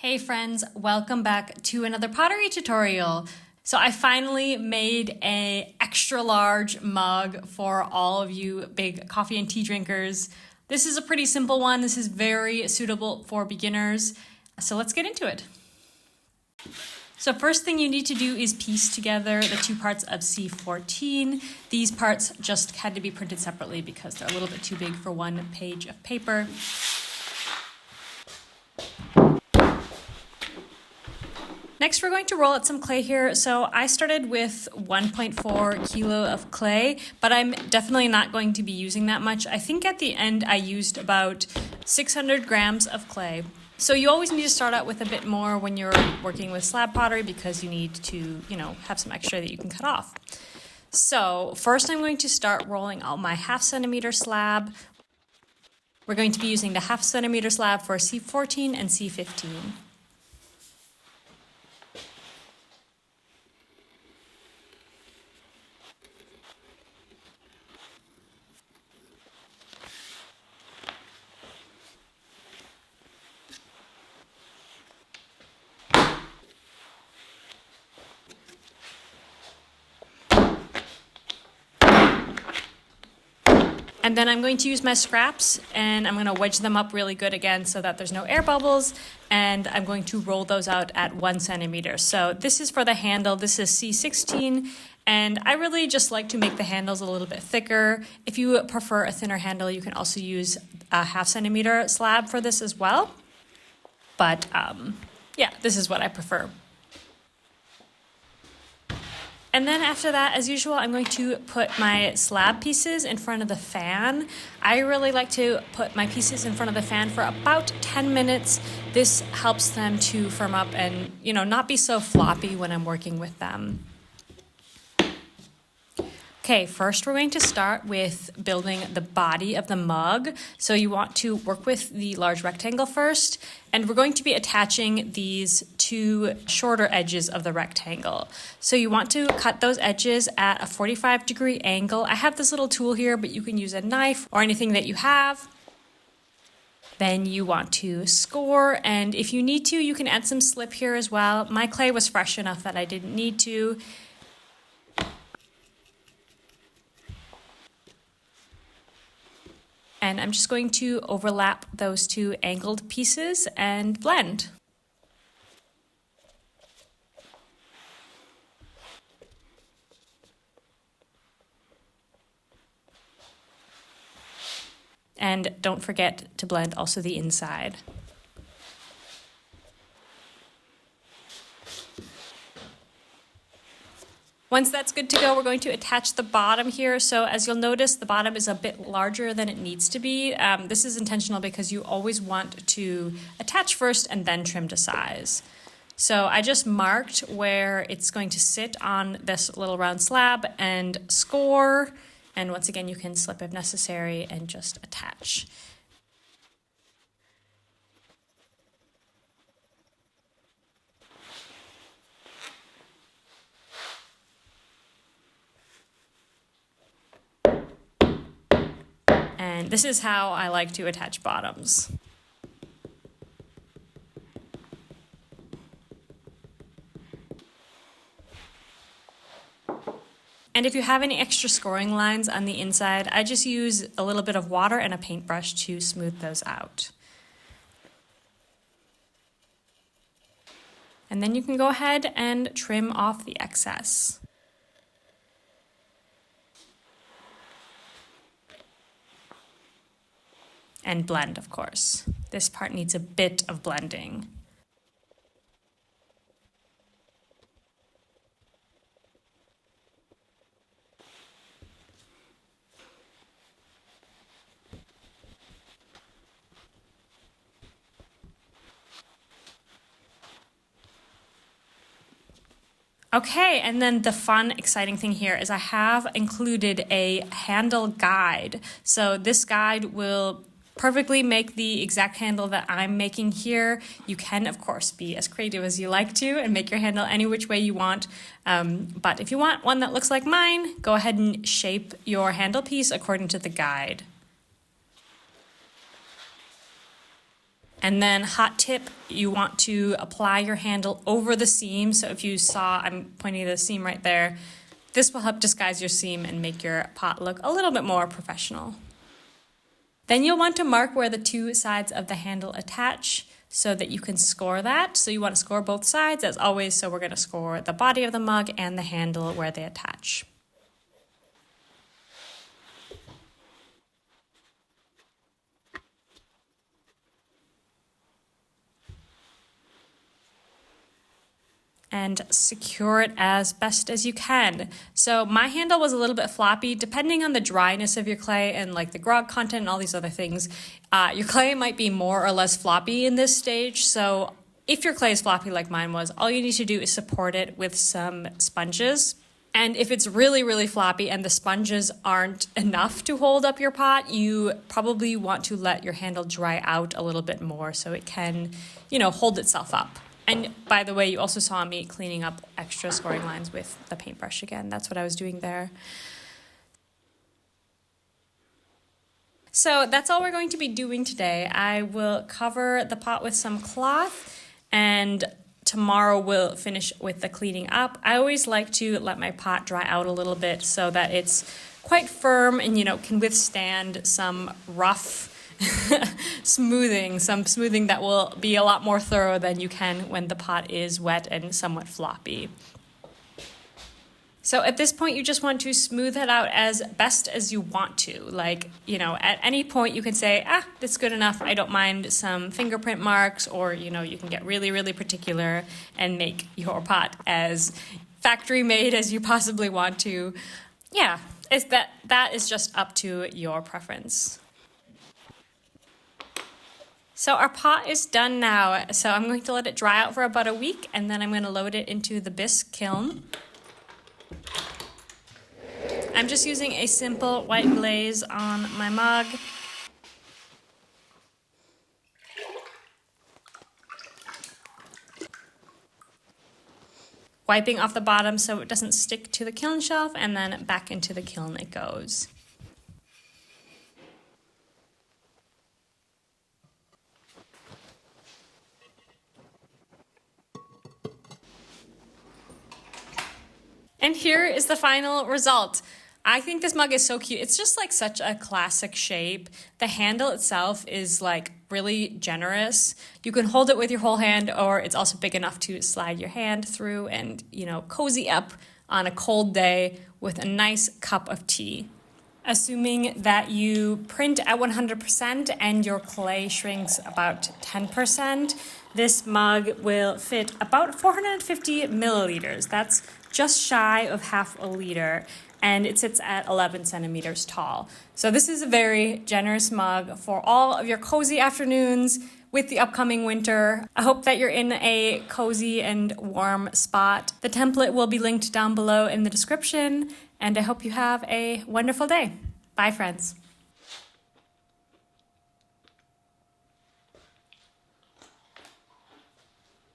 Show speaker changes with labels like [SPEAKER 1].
[SPEAKER 1] Hey friends, welcome back to another pottery tutorial. So I finally made an extra large mug for all of you big coffee and tea drinkers. This is a pretty simple one. This is very suitable for beginners. So let's get into it. So first thing you need to do is piece together the two parts of C14. These parts just had to be printed separately because they're a little bit too big for one page of paper. Next, we're going to roll out some clay here. So I started with 1.4 kilo of clay, but I'm definitely not going to be using that much. I think at the end I used about 600 grams of clay. So you always need to start out with a bit more when you're working with slab pottery because you need to, have some extra that you can cut off. So first I'm going to start rolling out my 1/2 centimeter slab. We're going to be using the 1/2 centimeter slab for C14 and C15. And then I'm going to use my scraps and I'm going to wedge them up really good again so that there's no air bubbles. And I'm going to roll those out at 1 centimeter. So this is for the handle. This is C16. And I really just like to make the handles a little bit thicker. If you prefer a thinner handle, you can also use a 1/2 centimeter slab for this as well. But yeah, this is what I prefer. And then after that, as usual, I'm going to put my slab pieces in front of the fan. I really like to put my pieces in front of the fan for about 10 minutes. This helps them to firm up and, not be so floppy when I'm working with them. Okay, first we're going to start with building the body of the mug. So you want to work with the large rectangle first, and we're going to be attaching these two shorter edges of the rectangle. So you want to cut those edges at a 45-degree angle. I have this little tool here, but you can use a knife or anything that you have. Then you want to score, and if you need to, you can add some slip here as well. My clay was fresh enough that I didn't need to. And I'm just going to overlap those two angled pieces and blend. And don't forget to blend also the inside. Once that's good to go, we're going to attach the bottom here. So as you'll notice, the bottom is a bit larger than it needs to be. This is intentional because you always want to attach first and then trim to size. So I just marked where it's going to sit on this little round slab and score. And once again, you can slip if necessary and just attach. And this is how I like to attach bottoms. And if you have any extra scoring lines on the inside, I just use a little bit of water and a paintbrush to smooth those out. And then you can go ahead and trim off the excess. And blend, of course. This part needs a bit of blending. Okay, and then the fun, exciting thing here is I have included a handle guide. So this guide will perfectly make the exact handle that I'm making here. You can, of course, be as creative as you like to and make your handle any which way you want. But if you want one that looks like mine, go ahead and shape your handle piece according to the guide. And then hot tip, you want to apply your handle over the seam. So if you saw, I'm pointing to the seam right there, this will help disguise your seam and make your pot look a little bit more professional. Then you'll want to mark where the two sides of the handle attach so that you can score that. So you want to score both sides as always. So we're going to score the body of the mug and the handle where they attach. And secure it as best as you can. So my handle was a little bit floppy. Depending on the dryness of your clay and like the grog content and all these other things, your clay might be more or less floppy in this stage. So if your clay is floppy like mine was, all you need to do is support it with some sponges. And if it's really, really floppy and the sponges aren't enough to hold up your pot, you probably want to let your handle dry out a little bit more so it can, hold itself up. And by the way, you also saw me cleaning up extra scoring lines with the paintbrush again. That's what I was doing there. So that's all we're going to be doing today. I will cover the pot with some cloth, and tomorrow we'll finish with the cleaning up. I always like to let my pot dry out a little bit so that it's quite firm and, can withstand some rough smoothing that will be a lot more thorough than you can when the pot is wet and somewhat floppy. So at this point, you just want to smooth it out as best as you want to. Like, at any point you can say, that's good enough. I don't mind some fingerprint marks, or, you can get really, really particular and make your pot as factory made as you possibly want to. Yeah, that is just up to your preference. So our pot is done now. So I'm going to let it dry out for about a week, and then I'm going to load it into the bisque kiln. I'm just using a simple white glaze on my mug. Wiping off the bottom so it doesn't stick to the kiln shelf, and then back into the kiln it goes. And here is the final result. I think this mug is so cute. It's just like such a classic shape. The handle itself is like really generous. You can hold it with your whole hand, or it's also big enough to slide your hand through and, cozy up on a cold day with a nice cup of tea. Assuming that you print at 100% and your clay shrinks about 10%, this mug will fit about 450 milliliters. That's just shy of half a liter, and it sits at 11 centimeters tall. So this is a very generous mug for all of your cozy afternoons with the upcoming winter. I hope that you're in a cozy and warm spot. The template will be linked down below in the description, and I hope you have a wonderful day. Bye, friends.